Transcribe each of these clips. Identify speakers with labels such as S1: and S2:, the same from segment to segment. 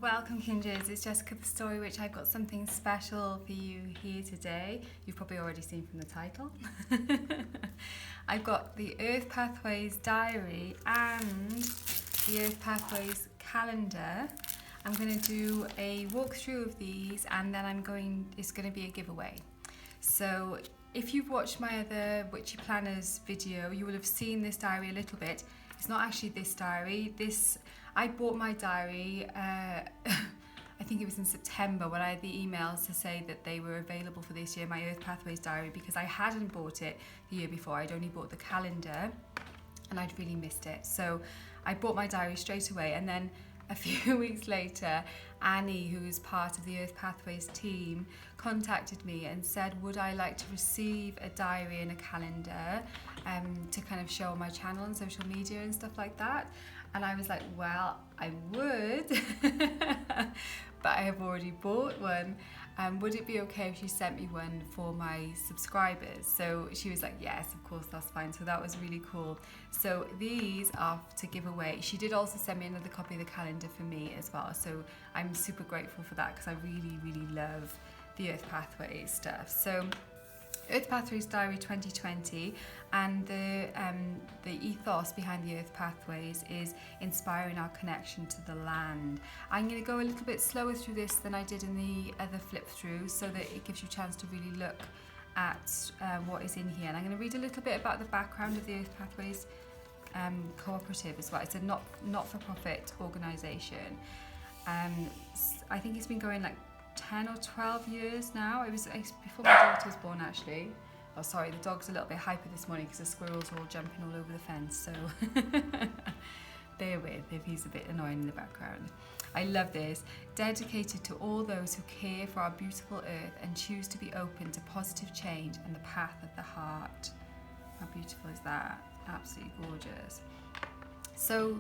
S1: Welcome kindreds, it's Jessica TheStoryWitch. I've got something special for you here today. You've probably already seen from the title. I've got the Earth Pathways diary and the Earth Pathways calendar. I'm going to do a walkthrough of these and then it's going to be a giveaway. So if you've watched my other Witchy Planners video, you will have seen this diary a little bit. It's not actually this diary. I bought my diary, I think it was in September when I had the emails to say that they were available for this year, my Earth Pathways diary, because I hadn't bought it the year before. I'd only bought the calendar and I'd really missed it. So I bought my diary straight away, and then a few weeks later, Annie, who is part of the Earth Pathways team, contacted me and said, would I like to receive a diary and a calendar to kind of show on my channel and social media and stuff like that. And I was like, well, I would, but I have already bought one. Would it be okay if she sent me one for my subscribers? So she was like, yes, of course, that's fine. So that was really cool. So these are to give away. She did also send me another copy of the calendar for me as well. So I'm super grateful for that because I really, really love the Earth Pathways stuff. So Earth Pathways Diary 2020, and the ethos behind the Earth Pathways is inspiring our connection to the land. I'm going to go a little bit slower through this than I did in the other flip through, so that it gives you a chance to really look at what is in here. And I'm going to read a little bit about the background of the Earth Pathways cooperative as well. It's a not-for-profit organisation. I think it's been going like 10 or 12 years now. It was before my daughter was born, actually. Oh, sorry, the dog's a little bit hyper this morning because the squirrels are all jumping all over the fence, so bear with if he's a bit annoying in the background. I love this. Dedicated to all those who care for our beautiful earth and choose to be open to positive change and the path of the heart. How beautiful is that? Absolutely gorgeous. So,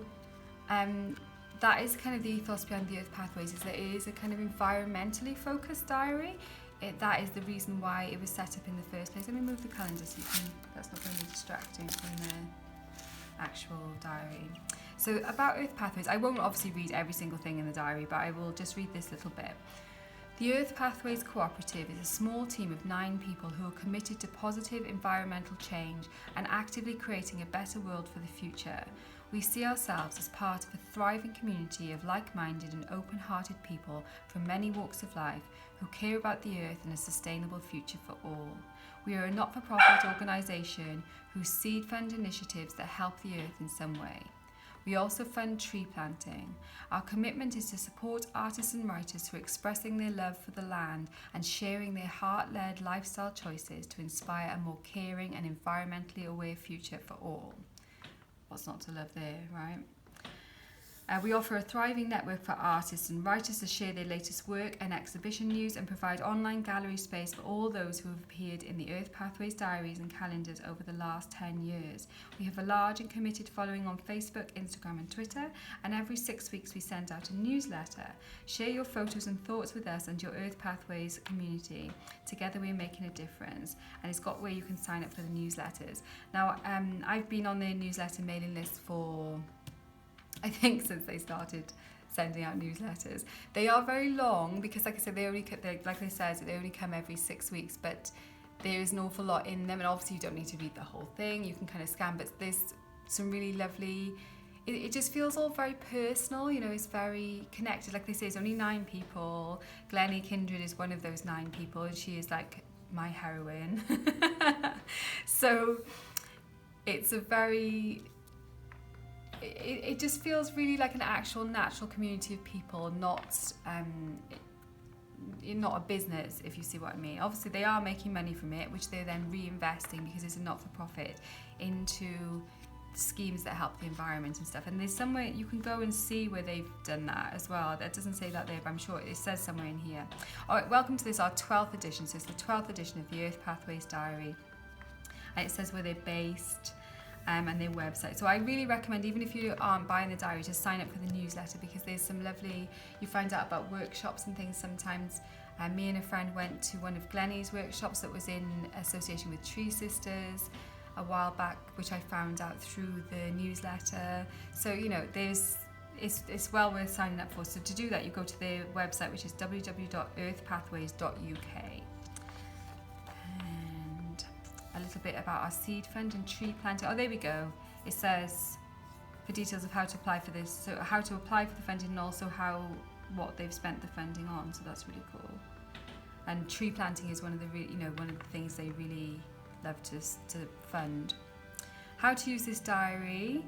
S1: that is kind of the ethos behind the Earth Pathways, is that it is a kind of environmentally focused diary. That is the reason why it was set up in the first place. Let me move the calendar so that's not going to be distracting from the actual diary. So about Earth Pathways, I won't obviously read every single thing in the diary, but I will just read this little bit. The Earth Pathways Cooperative is a small team of 9 people who are committed to positive environmental change and actively creating a better world for the future. We see ourselves as part of a thriving community of like-minded and open-hearted people from many walks of life who care about the earth and a sustainable future for all. We are a not-for-profit organisation who seed fund initiatives that help the earth in some way. We also fund tree planting. Our commitment is to support artists and writers who are expressing their love for the land and sharing their heart-led lifestyle choices to inspire a more caring and environmentally aware future for all. What's not to love there, right? We offer a thriving network for artists and writers to share their latest work and exhibition news and provide online gallery space for all those who have appeared in the Earth Pathways diaries and calendars over the last 10 years. We have a large and committed following on Facebook, Instagram and Twitter, and every 6 weeks we send out a newsletter. Share your photos and thoughts with us and your Earth Pathways community. Together we're making a difference, and it's got where you can sign up for the newsletters. Now, I've been on their newsletter mailing list for, I think, since they started sending out newsletters. They are very long because, like I said, they only come every 6 weeks, but there is an awful lot in them, and obviously you don't need to read the whole thing. You can kind of scan, but there's some really lovely. It just feels all very personal, you know. It's very connected. Like they say, it's only 9 people. Glennie Kindred is one of those 9 people, and she is like my heroine. So it's a very. It just feels really like an actual natural community of people, not a business, if you see what I mean. Obviously they are making money from it, which they're then reinvesting because it's a not-for-profit into schemes that help the environment and stuff. And there's somewhere you can go and see where they've done that as well. That doesn't say that there, but I'm sure it says somewhere in here. All right, welcome to this, our 12th edition. So it's the 12th edition of the Earth Pathways Diary. And it says where they're based. And their website. So I really recommend, even if you aren't buying the diary, just sign up for the newsletter, because there's some lovely, you find out about workshops and things sometimes. Me and a friend went to one of Glennie's workshops that was in association with Tree Sisters a while back, which I found out through the newsletter. So, you know, there's it's well worth signing up for. So to do that, you go to their website, which is www.earthpathways.uk. And a little bit about our seed fund and tree planting. Oh, there we go. It says for details of how to apply for this, so how to apply for the funding, and also what they've spent the funding on. So that's really cool. And tree planting is one of the things they really love to fund. How to use this diary.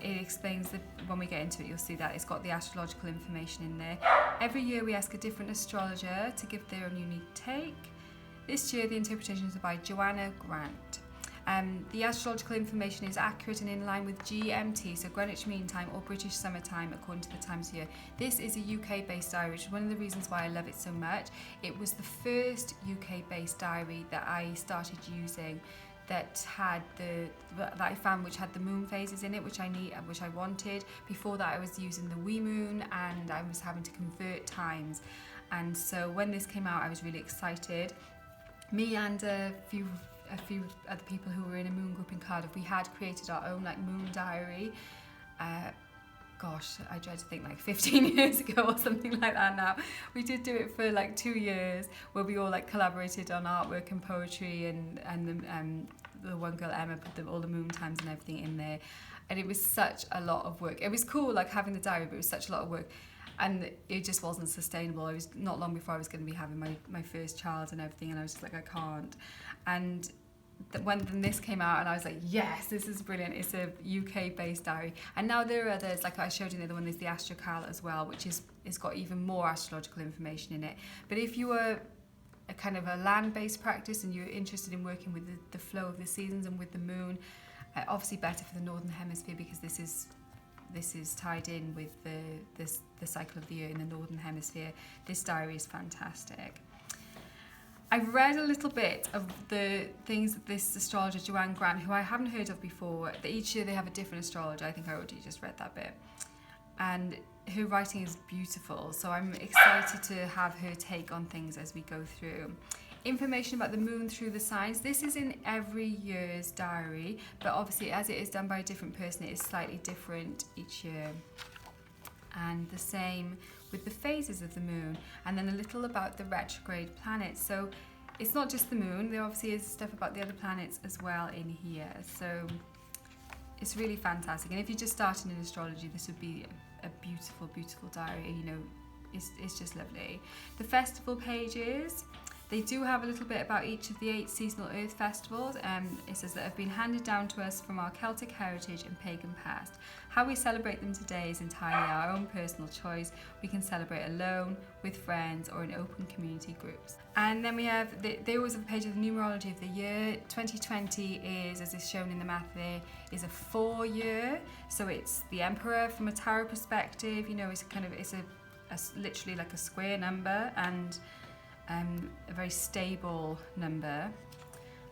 S1: It explains that when we get into it, you'll see that it's got the astrological information in there. Every year we ask a different astrologer to give their own unique take. This year the interpretations are by Joanna Grant. The astrological information is accurate and in line with GMT, so Greenwich Mean Time, or British Summer Time, according to the times of year. This is a UK-based diary, which is one of the reasons why I love it so much. It was the first UK-based diary that I started using that I found which had the moon phases in it, which I wanted. Before that I was using the wee moon, and I was having to convert times. And so when this came out, I was really excited. Me and a few other people who were in a moon group in Cardiff, we had created our own moon diary. Gosh, I dread to think 15 years ago or something like that now. We did do it for 2 years, where we all collaborated on artwork and poetry, and the one girl, Emma, put all the moon times and everything in there. And it was such a lot of work. It was cool having the diary, but it was such a lot of work. And it just wasn't sustainable. I was not long before I was going to be having my first child and everything, and I was just I can't. And when this came out, and I was yes, this is brilliant. It's a UK-based diary. And now there are others, I showed you the other one, there's the Astrocal as well, which is got even more astrological information in it. But if you are a kind of a land-based practice and you're interested in working with the flow of the seasons and with the moon, obviously better for the Northern Hemisphere, because this is tied in with the cycle of the year in the Northern Hemisphere. This diary is fantastic. I've read a little bit of the things that this astrologer, Joanne Grant, who I haven't heard of before, that each year they have a different astrologer. I think I already just read that bit. And her writing is beautiful, so I'm excited to have her take on things as we go through. Information about the moon through the signs. This is in every year's diary, but obviously as it is done by a different person, it is slightly different each year. And the same with the phases of the moon, and then a little about the retrograde planets. So it's not just the moon, there obviously is stuff about the other planets as well in here. So it's really fantastic. And if you're just starting in astrology, this would be a beautiful, beautiful diary. It's just lovely. The festival pages. They do have a little bit about each of the 8 seasonal earth festivals. It says that have been handed down to us from our Celtic heritage and pagan past. How we celebrate them today is entirely our own personal choice. We can celebrate alone, with friends, or in open community groups. And then we have, they always have a page of the numerology of the year. 2020 is, as is shown in the math there, is a 4 year. So it's the Emperor from a tarot perspective. It's literally a square number, and a very stable number.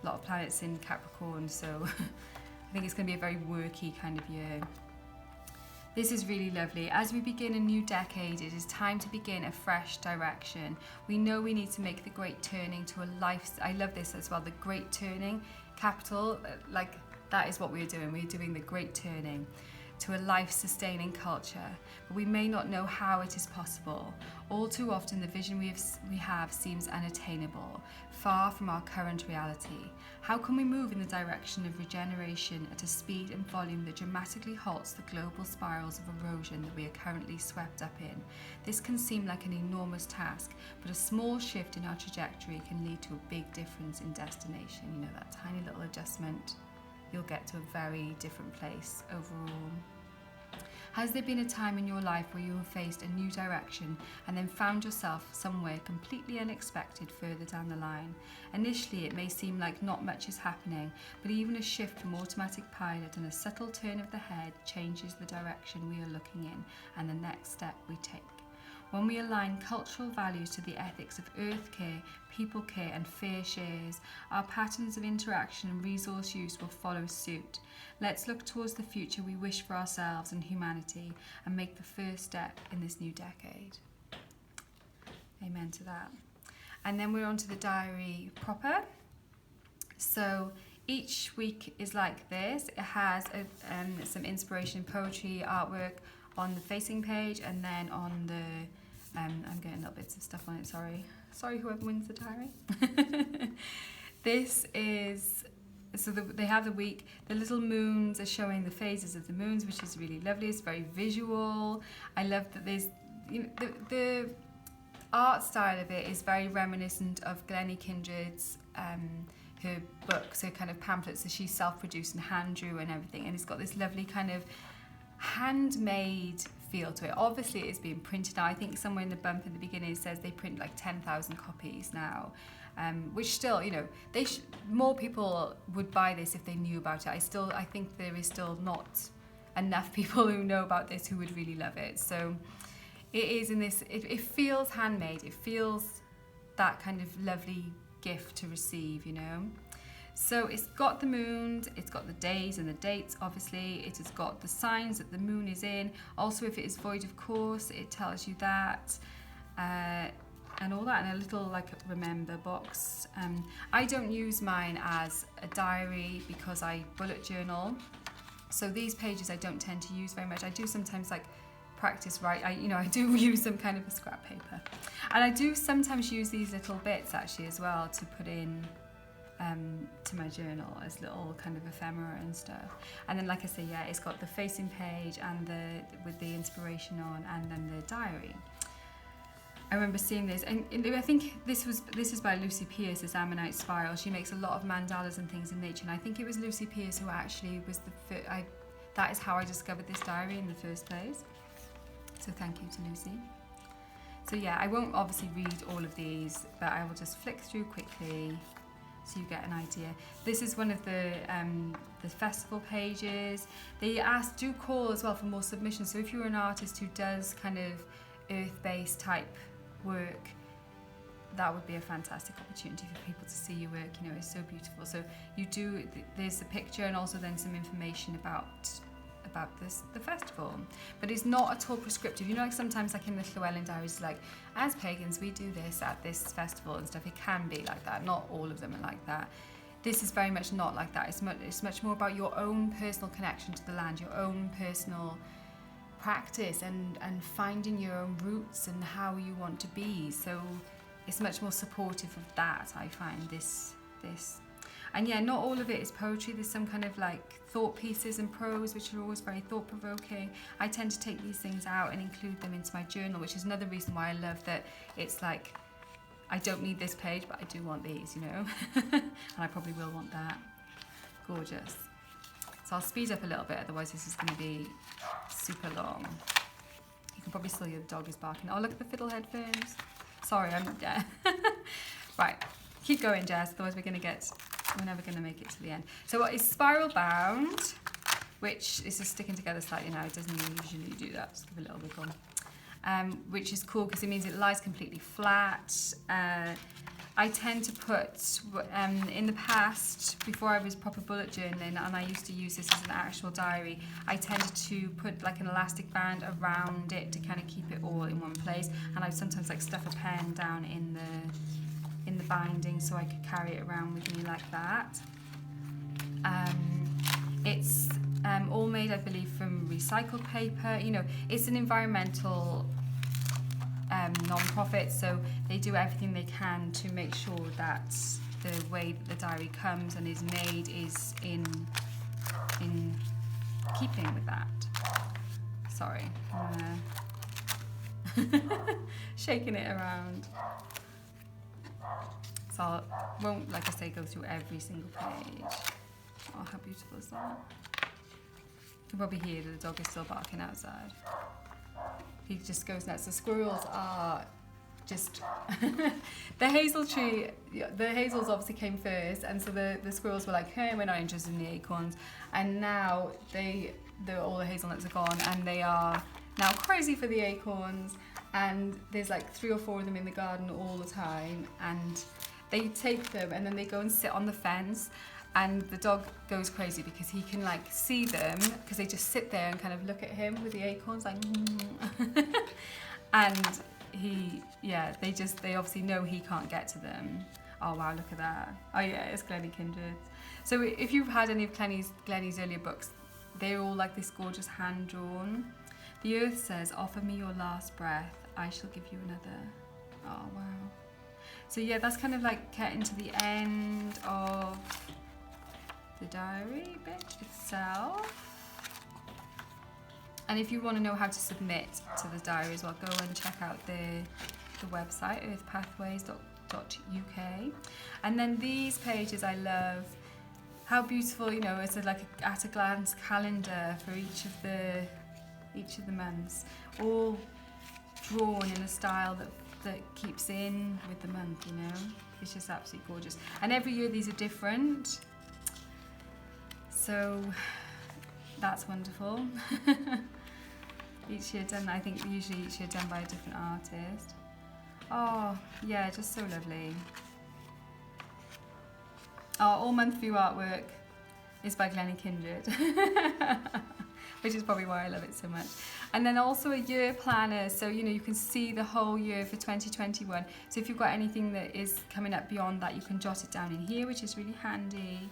S1: A lot of planets in Capricorn, so I think it's going to be a very worky kind of year. This is really lovely. As we begin a new decade, it is time to begin a fresh direction. We know we need to make the great turning to a life. I love this as well, the great turning, capital, that is what we're doing. We're doing the great turning to a life-sustaining culture, but we may not know how it is possible. All too often the vision we have seems unattainable, far from our current reality. How can we move in the direction of regeneration at a speed and volume that dramatically halts the global spirals of erosion that we are currently swept up in? This can seem like an enormous task, but a small shift in our trajectory can lead to a big difference in destination. That tiny little adjustment, you'll get to a very different place overall. Has there been a time in your life where you have faced a new direction and then found yourself somewhere completely unexpected further down the line? Initially, it may seem like not much is happening, but even a shift from automatic pilot and a subtle turn of the head changes the direction we are looking in and the next step we take. When we align cultural values to the ethics of earth care, people care and fair shares, our patterns of interaction and resource use will follow suit. Let's look towards the future we wish for ourselves and humanity and make the first step in this new decade. Amen to that. And then we're on to the diary proper. So each week is like this. It has some inspiration, poetry, artwork, on the facing page, and then on the, I'm getting little bits of stuff on it, sorry whoever wins the diary. This is, so they have the week, the little moons are showing the phases of the moons, which is really lovely. It's very visual. I love that there's, you know, the art style of it is very reminiscent of Glennie Kindred's her books, her kind of pamphlets that she self-produced and hand drew and everything, and it's got this lovely kind of handmade feel to it. Obviously it is being printed now. I think somewhere in the bump in the beginning it says they print like 10,000 copies now, which still, you know, more people would buy this if they knew about it. I think there is still not enough people who know about this who would really love it. So it is in this, it feels handmade. It feels that kind of lovely gift to receive, you know. So it's got the moon, it's got the days and the dates, obviously. It has got the signs that the moon is in. Also, if it is void of course, it tells you that. And all that, and a little like remember box. I don't use mine as a diary because I bullet journal. So these pages I don't tend to use very much. I do sometimes like practice write. I do use some kind of a scrap paper. And I do sometimes use these little bits actually as well to put in to my journal as little kind of ephemera and stuff. And then, like I say, yeah, it's got the facing page and with the inspiration on, and then the diary. I remember seeing this, and I think this is by Lucy Pierce, this Ammonite Spiral. She makes a lot of mandalas and things in nature, and I think it was Lucy Pierce who actually was that is how I discovered this diary in the first place. So thank you to Lucy. So yeah, I won't obviously read all of these, but I will just flick through quickly so you get an idea. This is one of the festival pages. They do call as well for more submissions. So if you're an artist who does kind of earth-based type work, that would be a fantastic opportunity for people to see your work. You know, it's so beautiful. So there's a picture and also then some information about the festival, but it's not at all prescriptive. You know, like sometimes like in the Llewellyn diaries, like as pagans we do this at this festival and stuff. It can be like that. Not all of them are like that. This is very much not like that. It's much more about your own personal connection to the land, your own personal practice, and finding your own roots and how you want to be. So it's much more supportive of that, I find, this. And yeah, not all of it is poetry. There's some kind of like thought pieces and prose, which are always very thought-provoking. I tend to take these things out and include them into my journal, which is another reason why I love that it's like, I don't need this page, but I do want these, you know. And I probably will want that. Gorgeous. So I'll speed up a little bit, otherwise this is going to be super long. You can probably still hear the dog is barking. Oh, look at the fiddlehead firms. Sorry, I'm not there. Right, keep going, Jess, otherwise we're never going to make it to the end. So what is spiral bound, which is just sticking together slightly now. It doesn't usually do that. Just give a little wiggle. Which is cool because it means it lies completely flat. I tend to put, in the past, before I was proper bullet journaling, and I used to use this as an actual diary, I tended to put like an elastic band around it to kind of keep it all in one place. And I'd sometimes like stuff a pen down in the binding so I could carry it around with me like that. It's all made, I believe, from recycled paper. You know, it's an environmental non-profit, so they do everything they can to make sure that the way that the diary comes and is made is in keeping with that. Sorry, shaking it around. So I won't, like I say, go through every single page. Oh, how beautiful is that? You can probably hear that the dog is still barking outside. He just goes nuts. The squirrels are just... The hazel tree, the hazels obviously came first, and so the squirrels were like, hey, we're not interested in the acorns. And now all the hazelnuts are gone, and they are now crazy for the acorns. And there's like 3 or 4 of them in the garden all the time, and they take them and then they go and sit on the fence, and the dog goes crazy because he can like see them because they just sit there and kind of look at him with the acorns like and they obviously know he can't get to them. Oh wow, look at that. Oh yeah, it's Glennie Kindreds. So if you've had any of Glennie's earlier books, they're all like this gorgeous hand drawn. The earth says, offer me your last breath, I shall give you another. Oh, wow. So yeah, that's kind of like getting to the end of the diary bit itself. And if you want to know how to submit to the diary as well, go and check out the website, earthpathways.uk. And then these pages I love. How beautiful, you know, it's like a at a glance calendar for each of the months, all drawn in a style that keeps in with the month, you know. It's just absolutely gorgeous. And every year these are different. So that's wonderful. Each year done, I think usually each year done by a different artist. Oh, yeah, just so lovely. Oh, all month view artwork is by Kindred, which is probably why I love it so much. And then also a year planner, so you know you can see the whole year for 2021. So if you've got anything that is coming up beyond that, you can jot it down in here, which is really handy.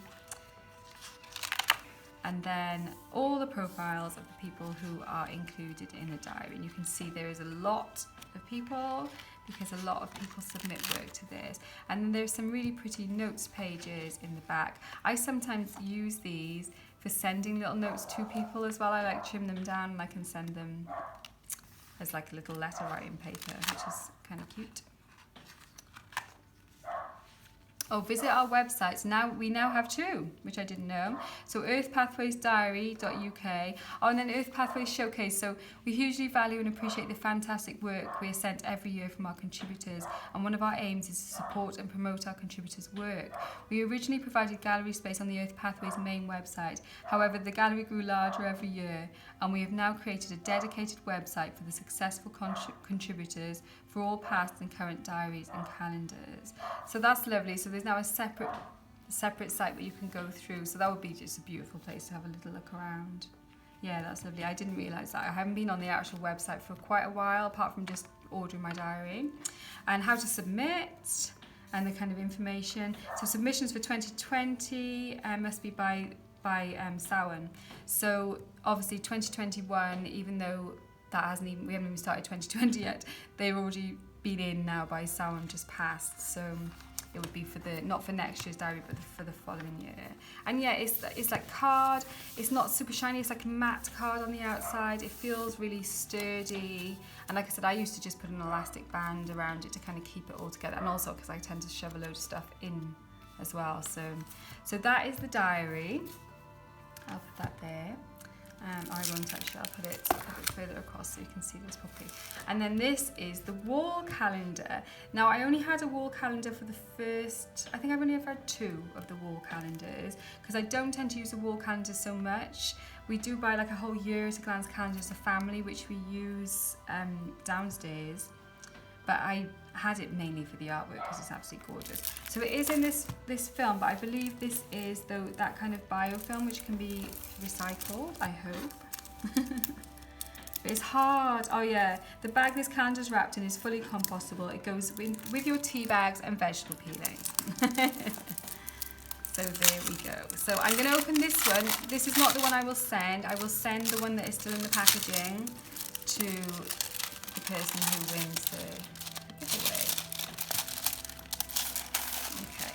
S1: And then all the profiles of the people who are included in the diary. And you can see there is a lot of people, because a lot of people submit work to this. And then there's some really pretty notes pages in the back. I sometimes use these for sending little notes to people as well. I like trim them down and I can send them as like a little letter writing paper, which is kind of cute. Oh, visit our websites. We now have two, which I didn't know. So earthpathwaysdiary.uk. Oh, and then Earth Pathways Showcase. So we hugely value and appreciate the fantastic work we are sent every year from our contributors. And one of our aims is to support and promote our contributors' work. We originally provided gallery space on the Earth Pathways main website. However, the gallery grew larger every year, and we have now created a dedicated website for the successful contributors for all past and current diaries and calendars. So that's lovely. So there's now a separate site where you can go through. So that would be just a beautiful place to have a little look around. Yeah, that's lovely. I didn't realise that. I haven't been on the actual website for quite a while, apart from just ordering my diary. And how to submit and the kind of information. So submissions for 2020 must be by Samhain. So obviously 2021, even though we haven't even started 2020 yet, they've already been in now by Samhain just passed. So it would be for not for next year's diary, but for the following year. And yeah, it's like card. It's not super shiny. It's like matte card on the outside. It feels really sturdy. And like I said, I used to just put an elastic band around it to kind of keep it all together. And also because I tend to shove a load of stuff in as well. So that is the diary. I'll put that there. I won't actually, I'll put it further across so you can see this properly. And then this is the wall calendar. Now I only had a wall calendar for the first, I think I've only ever had two of the wall calendars, because I don't tend to use the wall calendar so much. We do buy like a whole year at a glance calendar as a family, which we use downstairs. But I had it mainly for the artwork because it's absolutely gorgeous. So it is in this film, but I believe this is that kind of biofilm which can be recycled, I hope. But it's hard. Oh yeah, the bag this calendar's wrapped in is fully compostable. It goes with your tea bags and vegetable peelings. So there we go. So I'm going to open this one. This is not the one I will send. I will send the one that is still in the packaging to the person who wins the giveaway. Okay.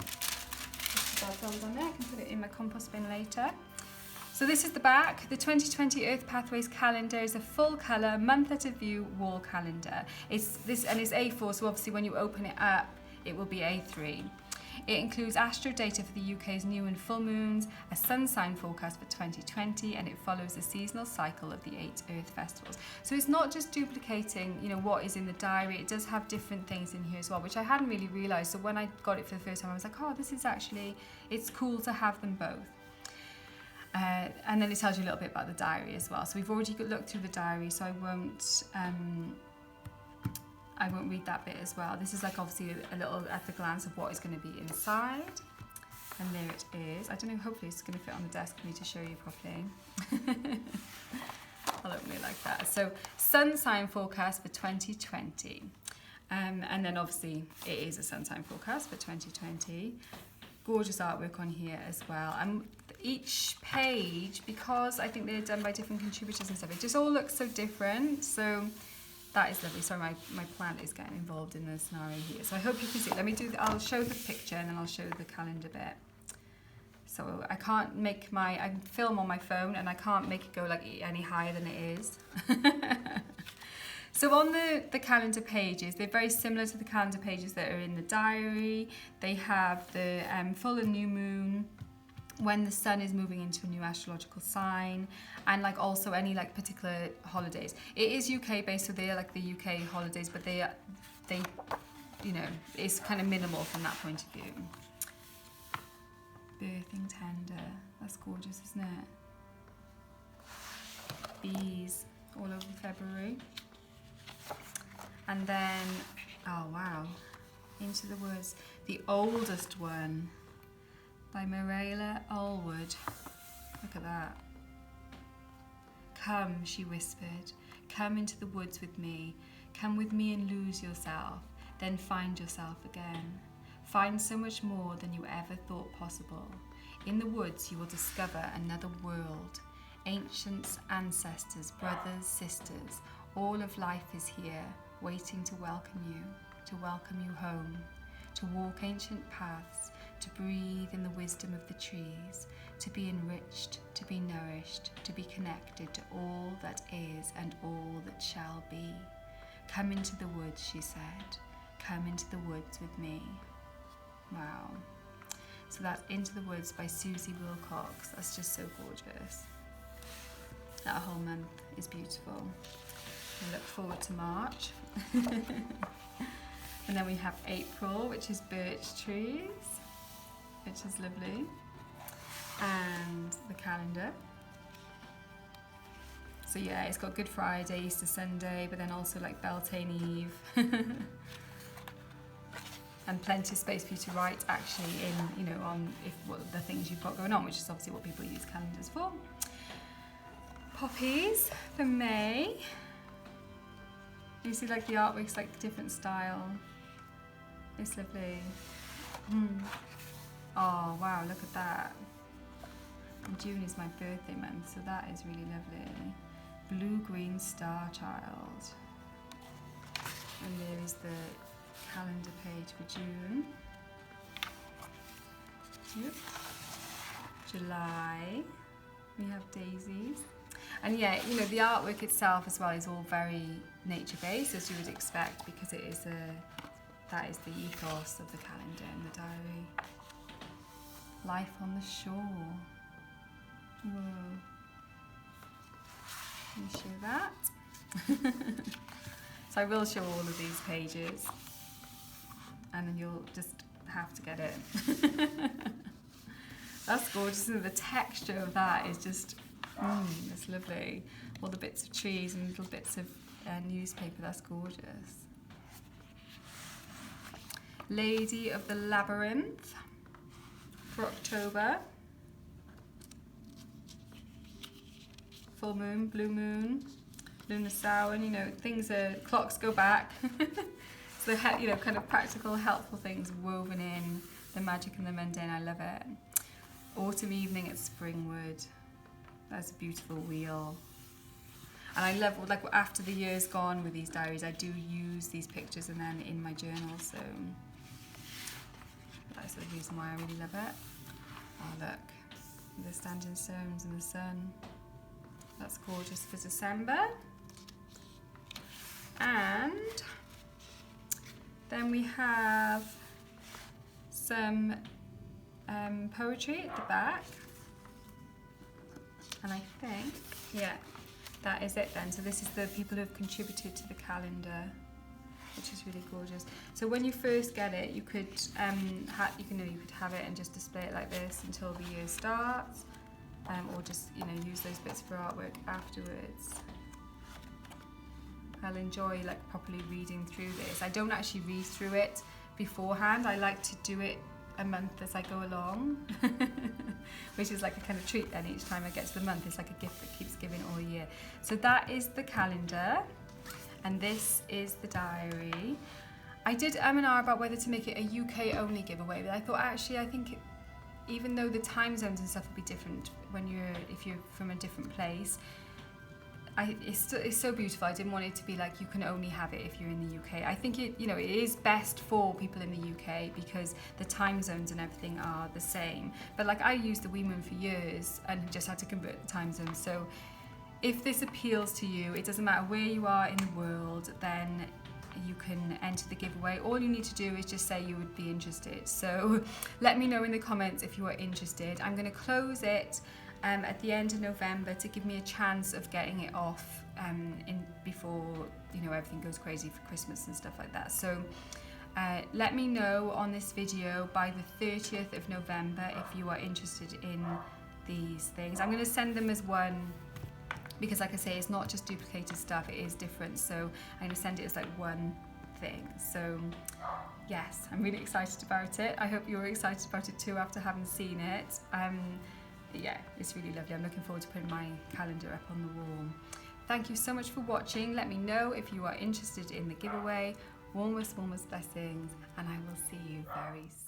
S1: Put that on there. I can put it in my compost bin later. So this is the back. The 2020 Earth Pathways calendar is a full colour, month at a view wall calendar. It's A4, so obviously when you open it up, it will be A3. It includes astro data for the UK's new and full moons, a sun sign forecast for 2020, and it follows the seasonal cycle of the 8 Earth festivals. So it's not just duplicating, what is in the diary. It does have different things in here as well, which I hadn't really realised. So when I got it for the first time, I was like, oh, this is actually, it's cool to have them both. And then it tells you a little bit about the diary as well. So we've already looked through the diary, so I won't read that bit as well. This is like obviously a little at the glance of what is going to be inside. And there it is. I don't know, hopefully it's going to fit on the desk for me to show you properly. I'll open it like that. So sun sign forecast for 2020. And then obviously it is a sun sign forecast for 2020. Gorgeous artwork on here as well. each page, because I think they're done by different contributors and stuff, it just all looks so different. So that is lovely. Sorry, my plant is getting involved in the scenario here. So I hope you can see. I'll show the picture and then I'll show the calendar bit. So I can't make I film on my phone and I can't make it go like any higher than it is. So on the calendar pages, they're very similar to the calendar pages that are in the diary. They have the full and new moon, when the sun is moving into a new astrological sign, and like also any like particular holidays. It is UK based, so they are like the UK holidays, but they you know, it's kind of minimal from that point of view. Birthing tender, that's gorgeous, isn't it? Bees all over February. And then, oh wow, Into the Woods, the oldest one by Mirella Allwood. Look at that. Come, she whispered, come into the woods with me. Come with me and lose yourself, then find yourself again. Find so much more than you ever thought possible. In the woods you will discover another world. Ancients, ancestors, brothers, sisters, all of life is here, waiting to welcome you home, to walk ancient paths, to breathe in the wisdom of the trees, to be enriched, to be nourished, to be connected to all that is and all that shall be. Come into the woods, she said. Come into the woods with me. Wow. So that's Into the Woods by Susie Wilcox. That's just so gorgeous. That whole month is beautiful. I look forward to March. And then we have April, which is birch trees, which is lovely. And the calendar. So yeah, it's got Good Friday, Easter Sunday, but then also like Beltane Eve. And plenty of space for you to write actually in, you know, on what the things you've got going on, which is obviously what people use calendars for. Poppies for May. You see like the artwork's like different style. It's lovely. Oh wow, look at that. And June is my birthday month, so that is really lovely. Blue-green star child. And there is the calendar page for June. Yep. July, we have daisies. And yeah, you know, the artwork itself as well is all very nature-based, as you would expect, because it is that is the ethos of the calendar and the diary. Life on the shore. Whoa. Can you show that? So I will show all of these pages, and then you'll just have to get it. That's gorgeous, and the texture of that is just, it's lovely. All the bits of trees and little bits of newspaper, that's gorgeous. Lady of the Labyrinth for October. Full moon, blue moon, lunar Samhain, you know, clocks go back. So, you know, kind of practical, helpful things woven in, the magic and the mundane, I love it. Autumn evening at Springwood. That's a beautiful wheel. And I love, like, after the year's gone with these diaries, I do use these pictures and then in my journal, so that's the reason why I really love it. Oh, look, the standing stones in the sun. That's gorgeous for December. And then we have some poetry at the back. And I think, yeah, that is it then. So this is the people who have contributed to the calendar, which is really gorgeous. So when you first get it, you could you could have it and just display it like this until the year starts, or just, you know, use those bits for artwork afterwards. I'll enjoy like properly reading through this. I don't actually read through it beforehand. I like to do it a month as I go along, which is like a kind of treat then. Each time I get to the month, it's like a gift that keeps giving all year. So that is the calendar, and this is the diary. I did and R about whether to make it a UK only giveaway, but I thought actually I think even though the time zones and stuff will be different if you're from a different place, it's so beautiful. I didn't want it to be like you can only have it if you're in the UK. I think it is best for people in the UK because the time zones and everything are the same. But like I used the Wee Moon for years and just had to convert the time zones. So if this appeals to you, it doesn't matter where you are in the world, then you can enter the giveaway. All you need to do is just say you would be interested. So let me know in the comments if you are interested. I'm going to close it at the end of November to give me a chance of getting it off before everything goes crazy for Christmas and stuff like that. So let me know on this video by the 30th of November if you are interested in these things. I'm going to send them as one because, like I say, it's not just duplicated stuff, it is different. So I'm going to send it as like one thing. So yes, I'm really excited about it. I hope you're excited about it too after having seen it. Yeah, it's really lovely. I'm looking forward to putting my calendar up on the wall. Thank you so much for watching. Let me know if you are interested in the giveaway. Warmest blessings, and I will see you very soon.